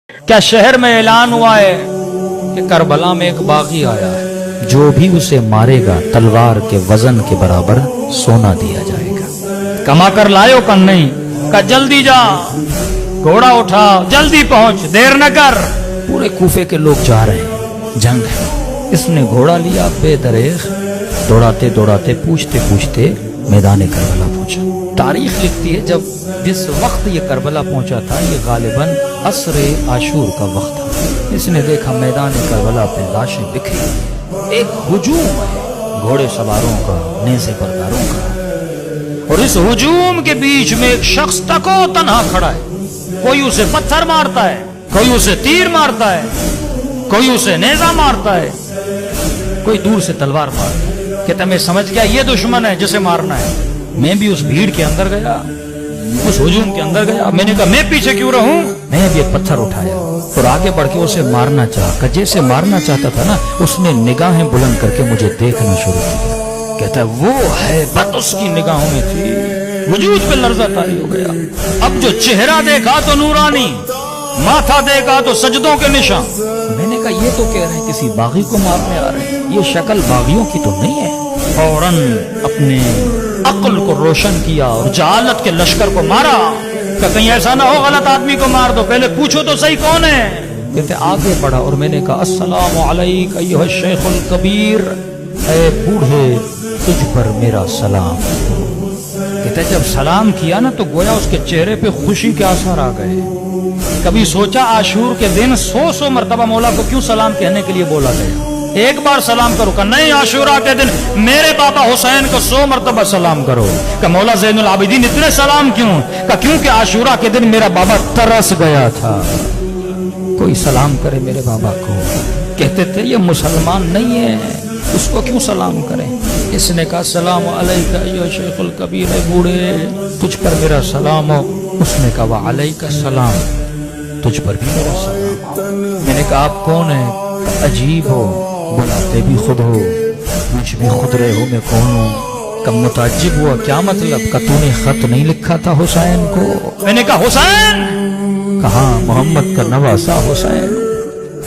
کیا شہر میں اعلان ہوا ہے کہ کربلا میں ایک باغی آیا ہے، جو بھی اسے مارے گا تلوار کے وزن کے برابر سونا دیا جائے گا۔ کما کر لائے ہو کن نہیں؟ کہ جلدی جا، گھوڑا اٹھا، جلدی پہنچ، دیر نہ کر۔ پورے کوفے کے لوگ جا رہے ہیں، جنگ ہے۔ اس نے گھوڑا لیا، بے دریغ دوڑاتے دوڑاتے پوچھتے پوچھتے میدان کربلا پہنچا۔ تاریخ لکھتی ہے جب جس وقت یہ کربلا پہنچا تھا یہ غالباً عصر عاشور کا وقت تھا۔ اس نے دیکھا میدان کربلا پہ لاشیں بکھری، ایک ہجوم ہے گھوڑے سواروں کا، نیزے برداروں کا، اور اس ہجوم کے بیچ میں ایک شخص تکو تنہا کھڑا ہے۔ کوئی اسے پتھر مارتا ہے، کوئی اسے تیر مارتا ہے، کوئی اسے نیزہ مارتا ہے، کوئی دور سے تلوار مارتا ہے۔ کہتا میں سمجھ گیا یہ دشمن ہے جسے مارنا ہے۔ میں بھی اس بھیڑ کے اندر گیا، اس ہجوم کے اندر گیا۔ میں نے کہا میں پیچھے کیوں رہوں؟ میں بھی ایک پتھر اٹھایا اور آگے بڑھ کے اسے مارنا چاہا۔ جیسے مارنا چاہتا تھا نا، اس نے نگاہیں بلند کر کے مجھے دیکھنا شروع کیا۔ کہتا ہے وہ ہے بت اس کی نگاہوں میں تھی، وجود پہ لرزہ طاری ہو گیا۔ اب جو چہرہ دیکھا تو نورانی، ماتھا دیکھا تو سجدوں کے نشان۔ میں نے کہا یہ تو کہہ رہے ہیں کسی باغی کو مارنے آ رہے ہیں، یہ شکل باغیوں کی تو نہیں ہے۔ فوراً اپنے عقل کو روشن کیا اور جہالت کے لشکر کو مارا کہ کہیں ایسا نہ ہو غلط آدمی کو مار دو، پہلے پوچھو تو صحیح کون ہے۔ کہتے آگے بڑھا اور میں نے کہا السلام علیک ایھا الشیخ الکبیر، اے بوڑھے تجھ پر میرا سلام۔ کہتے جب سلام کیا نا تو گویا اس کے چہرے پہ خوشی کے آثار آ گئے۔ کبھی سوچا عاشور کے دن 100 مرتبہ مولا کو کیوں سلام کہنے کے لیے بولا گیا؟ ایک بار سلام کرو کہ نہیں، عاشورہ کے دن میرے بابا حسین کو 100 مرتبہ سلام کرو۔ کہ مولا زین العابدین اتنے سلام کیوں؟ کہ کیونکہ عاشورہ کے دن میرا بابا ترس گیا تھا، کوئی سلام کرے میرے بابا کو۔ کہتے تھے یہ مسلمان نہیں ہے، اس کو کیوں سلام کریں؟ اس نے کہا السلام علیکہ ایھا شیخ الکبیر، اے بوڑھے تجھ پر میرا سلام ہو۔ اس نے کہا وعلیکہ السلام، تجھ پر بھی میرا سلام۔ میں نے کہا آپ کون ہیں؟ عجیب ہو، بلاتے بھی خود ہو، مجھ بھی خود رہے ہو، میں کون ہوں؟ کب متعجب ہوا کیا مطلب؟ کہ تو نے خط نہیں لکھا تھا حسین کو؟ میں نے کہا حسین؟ کہاں محمد کا نواسا حسین۔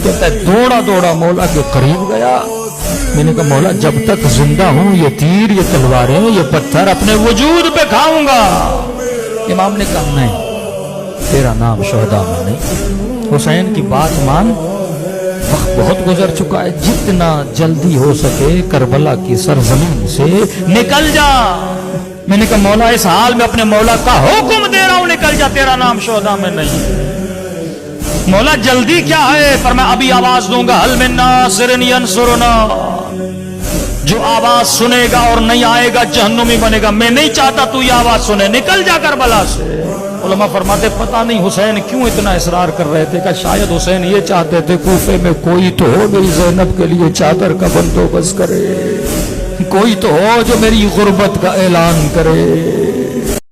کہتا ہے دوڑا دوڑا مولا کے قریب گیا۔ میں نے کہا مولا جب تک زندہ ہوں یہ تیر، یہ تلواریں، یہ پتھر اپنے وجود پہ کھاؤں گا۔ امام نے کہا نہیں، تیرا نام شہداء میں نہیں۔ حسین کی بات مان، وقت بہت گزر چکا ہے، جتنا جلدی ہو سکے کربلا کی سرزمین سے نکل جا۔ میں نے کہا مولا اس حال میں اپنے مولا کا حکم دے رہا ہوں نکل جا، تیرا نام شہداء میں نہیں۔ مولا جلدی کیا ہے؟ پر میں ابھی آواز دوں گا، حل من ناصر ینصرنا۔ جو آواز سنے گا اور نہیں آئے گا جہنمی بنے گا۔ میں نہیں چاہتا تو یہ آواز سنے، نکل جا کربلا سے۔ علماء فرماتے پتہ نہیں حسین کیوں اتنا اصرار کر رہے تھے، کہ شاید حسین یہ چاہتے تھے کوفے میں کوئی تو ہو میری زینب کے لیے چادر کا بندوبست کرے، کوئی تو ہو جو میری غربت کا اعلان کرے۔